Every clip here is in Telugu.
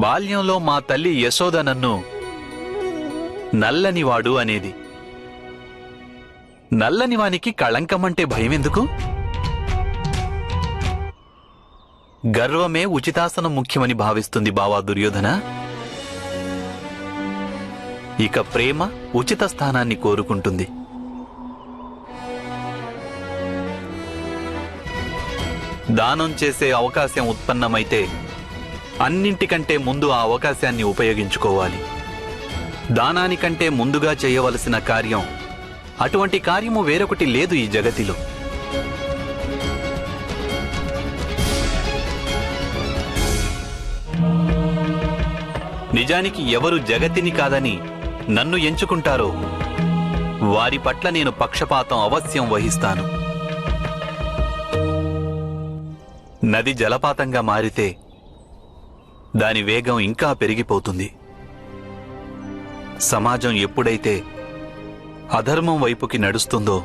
బాల్యంలో మా తల్లి యశోద నన్ను నల్లనివాడు అనేది. నల్లనివానికి కళంకమంటే భయమెందుకు? గర్వమే ఉచితాసనం ముఖ్యమని భావిస్తుంది బావా దుర్యోధన. ఇక ప్రేమ ఉచిత స్థానాన్ని కోరుకుంటుంది. దానం చేసే అవకాశం ఉత్పన్నమైతే అన్నింటికంటే ముందు ఆ అవకాశాన్ని ఉపయోగించుకోవాలి. దానానికంటే ముందుగా చేయవలసిన కార్యం, అటువంటి కార్యము వేరొకటి లేదు ఈ జగతిలో. నిజానికి ఎవరు జగతిని కాదని నన్ను ఎంచుకుంటారో వారి పట్ల నేను పక్షపాతం అవశ్యం వహిస్తాను. నది జలపాతంగా మారితే దాని వేగం ఇంకా పెరిగిపోతుంది. సమాజం ఎప్పుడైతే అధర్మం వైపుకి నడుస్తుందో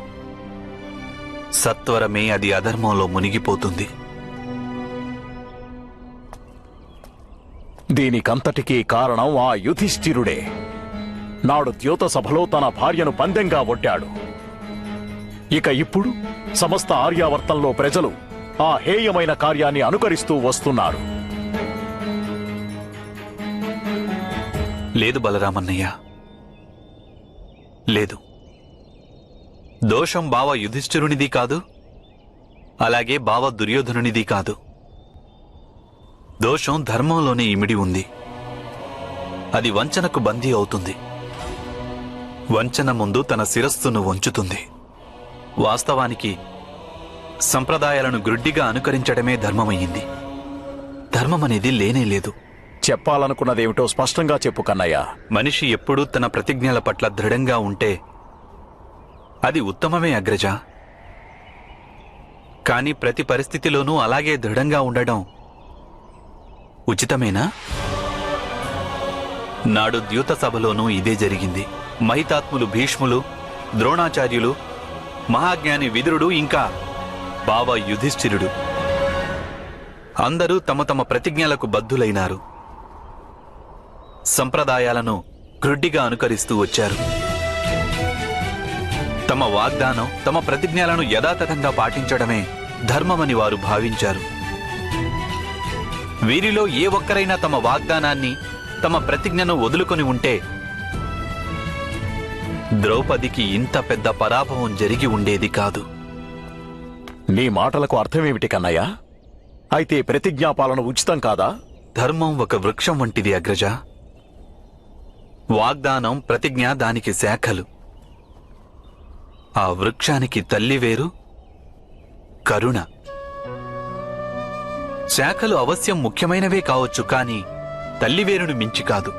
సత్వరమే అది అధర్మంలో మునిగిపోతుంది. దీనికంతటికీ కారణం ఆ యుధిష్ఠిరుడే. నాడు ద్యోత సభలో తన భార్యను పందెంగా ఒడ్డాడు. ఇక ఇప్పుడు సమస్త ఆర్యావర్తంలో ప్రజలు ఆ హేయమైన కార్యాన్ని అనుకరిస్తూ వస్తున్నారు. లేదు బలరామన్నయ్య, లేదు. దోషం బావ యుధిష్ఠిరునిది కాదు, అలాగే బావ దుర్యోధనునిది కాదు. దోషం ధర్మంలోనే ఇమిడి ఉంది. అది వంచనకు బందీ అవుతుంది. వంచన ముందు తన శిరస్సును వంచుతుంది. వాస్తవానికి సంప్రదాయాలను గ్రుడ్డిగా అనుకరించడమే ధర్మమయ్యింది. ధర్మమనేది లేనేలేదు. చెప్పాలనుకున్నదేమిటో స్పష్టంగా చెప్పు కన్నయ్య. మనిషి ఎప్పుడూ తన ప్రతిజ్ఞల పట్ల దృఢంగా ఉంటే అది ఉత్తమమే అగ్రజ. కాని ప్రతి పరిస్థితిలోనూ అలాగే దృఢంగా ఉండడం ఉచితమేనా? నాడు ద్యూత సభలోనూ ఇదే జరిగింది. మహితాత్ములు భీష్ములు, ద్రోణాచార్యులు, మహాజ్ఞాని విదురుడు, ఇంకా బావ యుధిష్ఠిరుడు అందరూ తమ తమ ప్రతిజ్ఞలకు బద్ధులైనారు. సంప్రదాయాలను గ్రుడ్డిగా అనుకరిస్తూ వచ్చారు. తమ వాగ్దానం, తమ ప్రతిజ్ఞలను యథాతథంగా పాటించడమే ధర్మమని వారు భావించారు. వీరిలో ఏ ఒక్కరైనా తమ వాగ్దానాన్ని, తమ ప్రతిజ్ఞను వదులుకొని ఉంటే ద్రౌపదికి ఇంత పెద్ద పరాభవం జరిగి ఉండేది కాదు. నీ మాటలకు అర్థమేమిటి కన్నయ్య? అయితే ప్రతిజ్ఞాపాలన ఉచితం కాదా? ధర్మం ఒక వృక్షం వంటిది అగ్రజ. వాగ్దానం, ప్రతిజ్ఞ దానికి శాఖలు. ఆ వృక్షానికి తల్లి వేరు కరుణ. శాఖలు అవశ్యం ముఖ్యమైనవే కావచ్చు, కాని తల్లి వేరును మించి కాదు.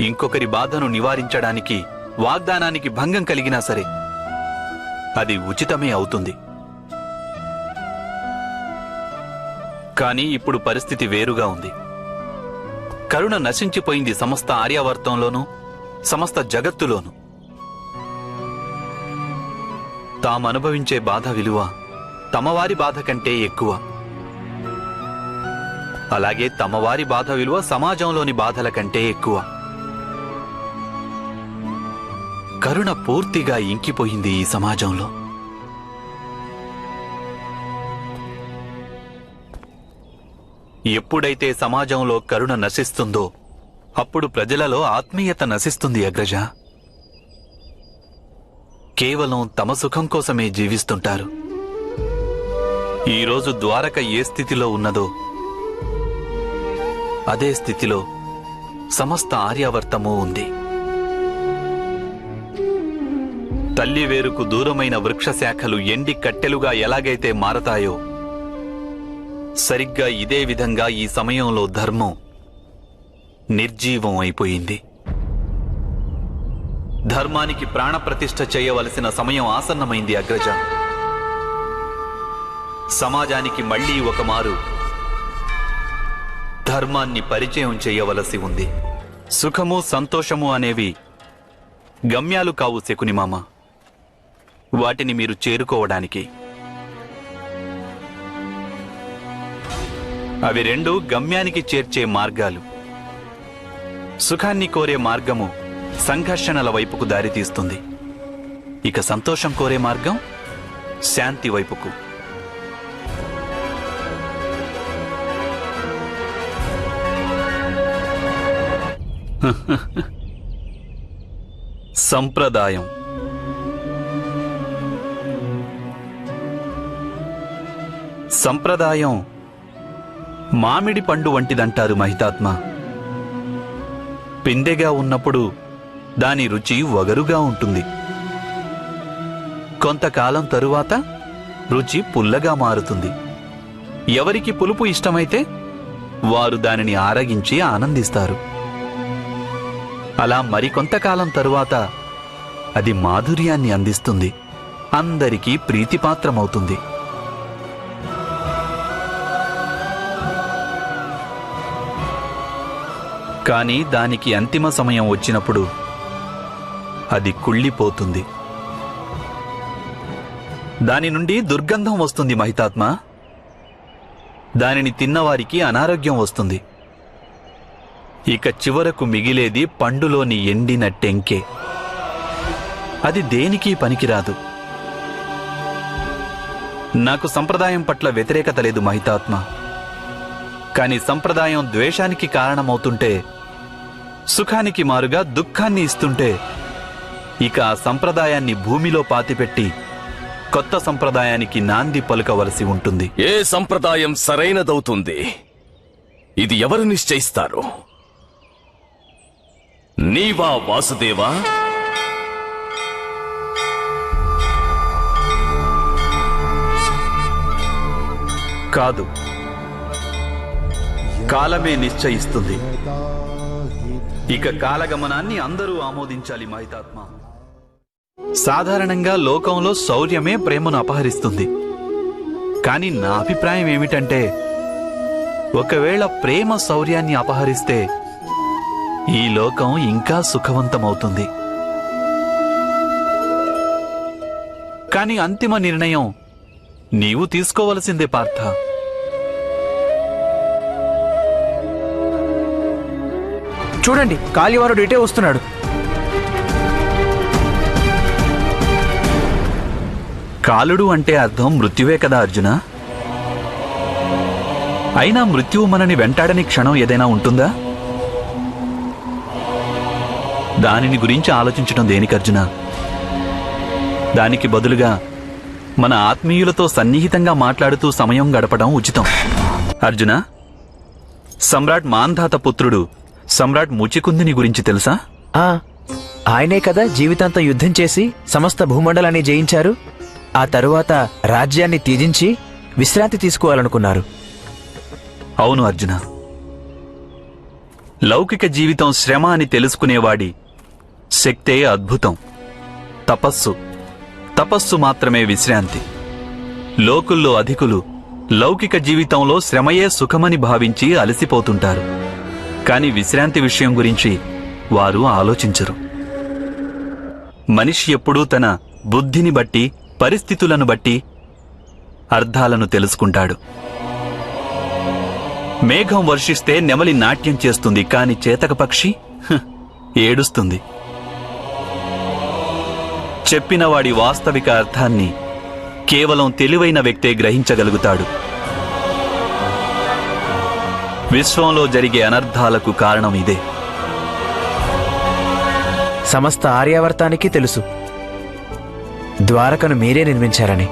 ఇంకొకరి బాధను నివారించడానికి వాగ్దానానికి భంగం కలిగినా సరే అది ఉచితమే అవుతుంది. కాని ఇప్పుడు పరిస్థితి వేరుగా ఉంది. కరుణ నశించిపోయింది సమస్త ఆర్యావర్తంలోనూ, సమస్త జగత్తులోనూ. తామనుభవించే బాధ విలువ తమవారి బాధ కంటే ఎక్కువ. అలాగే తమవారి బాధ విలువ సమాజంలోని బాధల కంటే ఎక్కువ. కరుణ పూర్తిగా ఇంకిపోయింది ఈ సమాజంలో. ఎప్పుడైతే సమాజంలో కరుణ నశిస్తుందో అప్పుడు ప్రజలలో ఆత్మీయత నశిస్తుంది అగ్రజ. కేవలం తమ సుఖం కోసమే జీవిస్తుంటారు. ఈరోజు ద్వారక ఏ స్థితిలో ఉన్నదో అదే స్థితిలో సమస్త ఆర్యావర్తమూ ఉంది. తల్లి వేరుకు దూరమైన వృక్ష శాఖలు ఎండి కట్టెలుగా ఎలాగైతే మారతాయో సరిగ్గా ఇదే విధంగా ఈ సమయంలో ధర్మం నిర్జీవం అయిపోయింది. ధర్మానికి ప్రాణప్రతిష్ఠ చేయవలసిన సమయం ఆసన్నమైంది అగ్రజ. సమాజానికి మళ్లీ ఒకమారు ధర్మాన్ని పరిచయం చేయవలసి ఉంది. సుఖము, సంతోషము అనేవి గమ్యాలు కావు శకునిమామ. వాటిని మీరు చేరుకోవడానికి అవి రెండు గమ్యానికి చేర్చే మార్గాలు. సుఖాన్ని కోరే మార్గము సంఘర్షణల వైపుకు దారితీస్తుంది. ఇక సంతోషం కోరే మార్గం శాంతి వైపుకు. సంప్రదాయం. సంప్రదాయం మామిడి పండు వంటిదంటారు మహితాత్మ. పిందెగా ఉన్నప్పుడు దాని రుచి వగరుగా ఉంటుంది. కొంతకాలం తరువాత రుచి పుల్లగా మారుతుంది. ఎవరికి పులుపు ఇష్టమైతే వారు దానిని ఆరగించి ఆనందిస్తారు. అలా మరికొంతకాలం తరువాత అది మాధుర్యాన్ని అందిస్తుంది, అందరికీ ప్రీతిపాత్రమవుతుంది. కానీ దానికి అంతిమ సమయం వచ్చినప్పుడు అది కుళ్ళిపోతుంది. దాని నుండి దుర్గంధం వస్తుంది మహితాత్మ. దానిని తిన్నవారికి అనారోగ్యం వస్తుంది. ఇక చివరకు మిగిలేది పండులోని ఎండిన టెంకే. అది దేనికి పనికిరాదు. నాకు సంప్రదాయం పట్ల వ్యతిరేకత లేదు మహితాత్మ. కాని సంప్రదాయం ద్వేషానికి కారణమవుతుంటే, సుఖానికి మారుగా దుఃఖాన్ని ఇస్తుంటే, ఇక ఆ సంప్రదాయాన్ని భూమిలో పాతిపెట్టి కొత్త సంప్రదాయానికి నాంది పలుకవలసి ఉంటుంది. ఏ సంప్రదాయం సరైనదవుతుంది, ఇది ఎవరు నిశ్చయిస్తారు? నీవా వాసుదేవా? కాదు, కాలమే నిశ్చయిస్తుంది. ఇక కాలగమనాన్ని అందరూ ఆమోదించాలి మహితాత్మ. సాధారణంగా లోకంలో శౌర్యమే ప్రేమను అపహరిస్తుంది. కానీ నా అభిప్రాయం ఏమిటంటే, ఒకవేళ ప్రేమ శౌర్యాన్ని అపహరిస్తే ఈ లోకం ఇంకా సుఖవంతమవుతుంది. కానీ అంతిమ నిర్ణయం నీవు తీసుకోవలసిందే పార్థ. చూడండి, కాళీవారుడు ఇటే వస్తున్నాడు. కాలుడు అంటే అర్థం మృత్యువే కదా అర్జున. అయినా మృత్యువు మనని వెంటాడని క్షణం ఏదైనా ఉంటుందా? దానిని గురించి ఆలోచించడం దేనికి అర్జున? దానికి బదులుగా మన ఆత్మీయులతో సన్నిహితంగా మాట్లాడుతూ సమయం గడపడం ఉచితం. అర్జున, సమ్రాట్ మాంధాత పుత్రుడు సమ్రాట్ ముచికుందిని గురించి తెలుసా? ఆయనే కదా జీవితాంతం యుద్ధం చేసి సమస్త భూమండలాన్ని జయించారు. ఆ తరువాత రాజ్యాన్ని త్యజించి విశ్రాంతి తీసుకోవాలనుకున్నారు. అవును అర్జున. లౌకిక జీవితం శ్రమ అని తెలుసుకునేవాడి శక్తే అద్భుతం. తపస్సు మాత్రమే విశ్రాంతి. లోకుల్లో అధికులు లౌకిక జీవితంలో శ్రమయే సుఖమని భావించి అలసిపోతుంటారు. కాని విశ్రాంతి విషయం గురించి వారు ఆలోచించరు. మనిషి ఎప్పుడూ తన బుద్ధిని బట్టి, పరిస్థితులను బట్టి అర్థాలను తెలుసుకుంటాడు. మేఘం వర్షిస్తే నెమలి నాట్యం చేస్తుంది, కాని చేతక పక్షి ఏడుస్తుంది. చెప్పినవాడి వాస్తవిక అర్థాన్ని కేవలం తెలివైన వ్యక్తే గ్రహించగలుగుతాడు. విశ్వంలో జరిగే అనర్థాలకు కారణం ఇదే. సమస్త ఆర్యావర్తానికి తెలుసు ద్వారకను మీరే నిర్మించారని.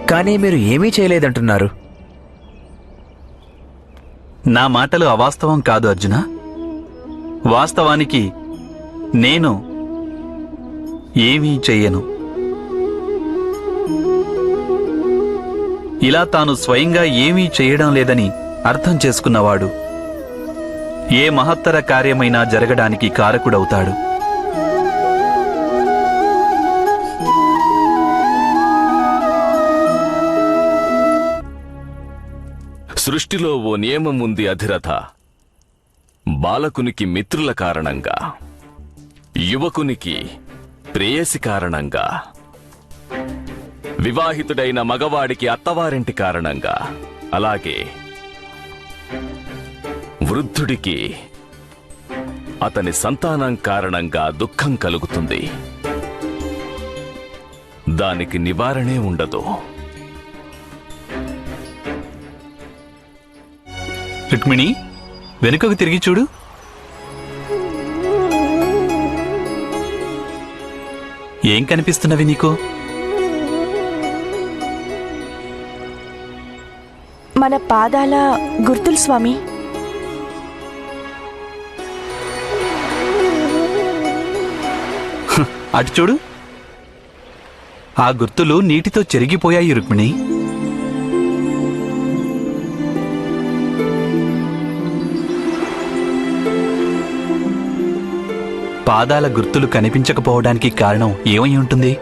కానీ మీరు ఏమీ చేయలేదంటున్నారు. నా మాటలు అవాస్తవం కాదు అర్జున. వాస్తవానికి నేను ఏమీ చెయ్యను. ఇలా తాను స్వయంగా ఏమీ చేయడం లేదని అర్థం చేసుకున్నవాడు ఏ మహత్తర కార్యమైనా జరగడానికి కారకుడవుతాడు. సృష్టిలో ఓ నియమం ఉంది అధిరథ. బాలకునికి మిత్రుల కారణంగా, యువకునికి ప్రేయసి కారణంగా, వివాహితుడైన మగవాడికి అత్తవారింటి కారణంగా, అలాగే వృద్ధుడికి అతని సంతానం కారణంగా దుఃఖం కలుగుతుంది. దానికి నివారణే ఉండదు. రుక్మిణి, వెనుకకు తిరిగి చూడు. ఏం కనిపిస్తున్నవి నీకు? మన పాదాల గుర్తులు స్వామి. అటు చూడు. ఆ గుర్తులు నీటితో చెరిగిపోయాయి రుక్మిణి. పాదాల గుర్తులు కనిపించకపోవడానికి కారణం ఏమై ఉంటుంది?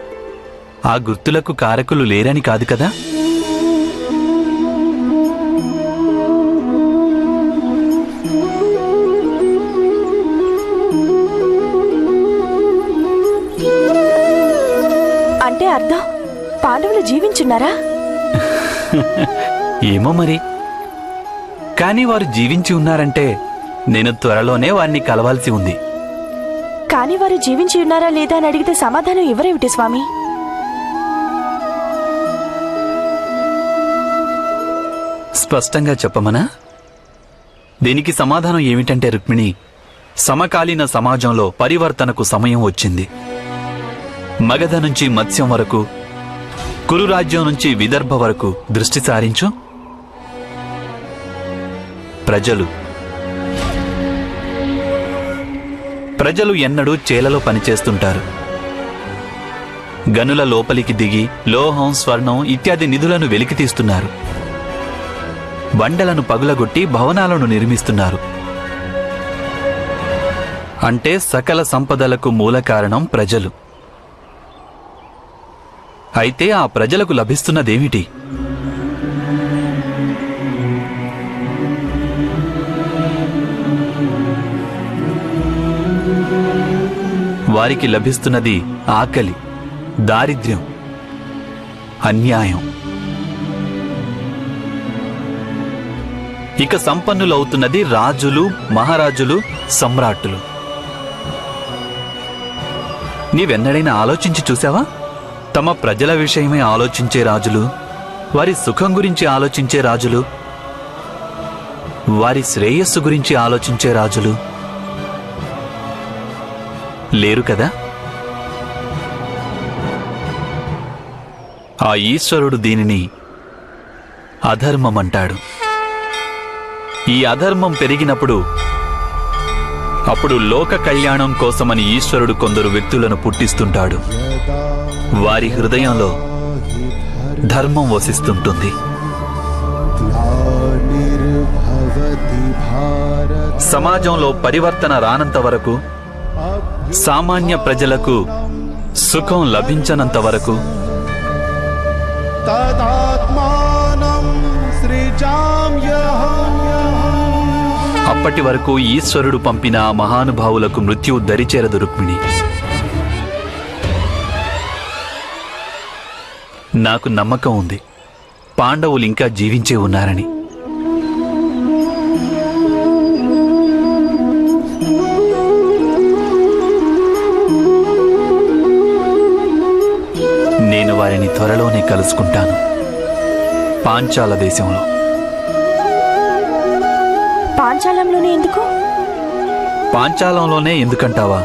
ఆ గుర్తులకు కారకులు లేరని కాదు కదా? అంటే అర్థం పాండవులు జీవించున్నారా? ఏమో మరి. కానీ వారు జీవించి ఉన్నారంటే నేను త్వరలోనే వారిని కలవాల్సి ఉంది. కానీ వారు జీవించి ఉన్నారా లేదా అని అడిగితే సమాధానం ఎవరేమిటి స్వామి? స్పష్టంగా చెప్పమనా? దీనికి సమాధానం ఏమిటంటే రుక్మిణి, సమకాలీన సమాజంలో పరివర్తనకు సమయం వచ్చింది. మగధ నుంచి మత్స్యం వరకు, కురు రాజ్యం నుంచి విదర్భ వరకు దృష్టి సారించు. ప్రజలు ఎన్నడూ చేలలో పనిచేస్తుంటారు. గనుల లోపలికి దిగి లోహం, స్వర్ణం ఇత్యాది నిధులను వెలికితీస్తున్నారు. బండలను పగులగొట్టి భవనాలను నిర్మిస్తున్నారు. అంటే సకల సంపదలకు మూల కారణం ప్రజలు. అయితే ఆ ప్రజలకు లభిస్తున్నదేమిటి? వారికి లభిస్తున్నది ఆకలి, దారిద్ర్యం, అన్యాయం. ఇక సంపన్నులవుతున్నది రాజులు, మహారాజులు, సమ్రాట్టులు. నీవెన్నడైనా ఆలోచించి చూసావా? తమ ప్రజల విషయమే ఆలోచించే రాజులు, వారి సుఖం గురించి ఆలోచించే రాజులు, వారి శ్రేయస్సు గురించి ఆలోచించే రాజులు లేరు కదా? ఆ ఈశ్వరుడు దీనిని అధర్మం అంటాడు. ఈ అధర్మం పెరిగినప్పుడు అప్పుడు లోక కళ్యాణం కోసమని ఈశ్వరుడు కొందరు వ్యక్తులను పుట్టిస్తుంటాడు. వారి హృదయంలో ధర్మం వసిస్తుంటుంది. సమాజంలో పరివర్తన రానంత వరకు, సామాన్య ప్రజలకు సుఖం లభించనంత వరకు అప్పటి వరకు ఈశ్వరుడు పంపిన మహానుభావులకు మృత్యువు దరిచేరదు రుక్మిణి. నాకు నమ్మకం ఉంది, పాండవులు ఇంకా జీవించే ఉన్నారని. నేను వారిని త్వరలోనే కలుసుకుంటాను, పాంచాల దేశంలో. పాంచాలంలోనే ఎందుకు? పాంచాలంలోనే ఎందుకంటావా?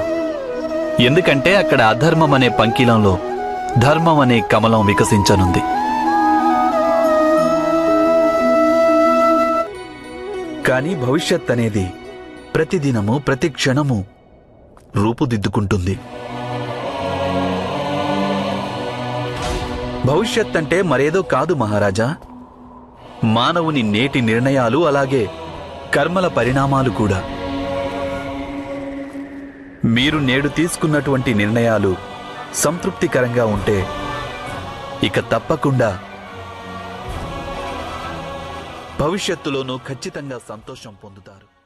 ఎందుకంటే అక్కడ అధర్మం అనే పంకిలంలో ధర్మం అనే కమలం వికసించనుంది. కానీ భవిష్యత్ అనేది ప్రతిదినము, ప్రతి క్షణము రూపుదిద్దుకుంటుంది. భవిష్యత్ అంటే మరేదో కాదు మహారాజా, మానవుని నేటి నిర్ణయాలు, అలాగే కర్మల పరిణామాలు కూడా. మీరు నేడు తీసుకున్నటువంటి నిర్ణయాలు సంతృప్తికరంగా ఉంటే ఇక తప్పకుండా భవిష్యత్తులోనూ ఖచ్చితంగా సంతోషం పొందుతారు.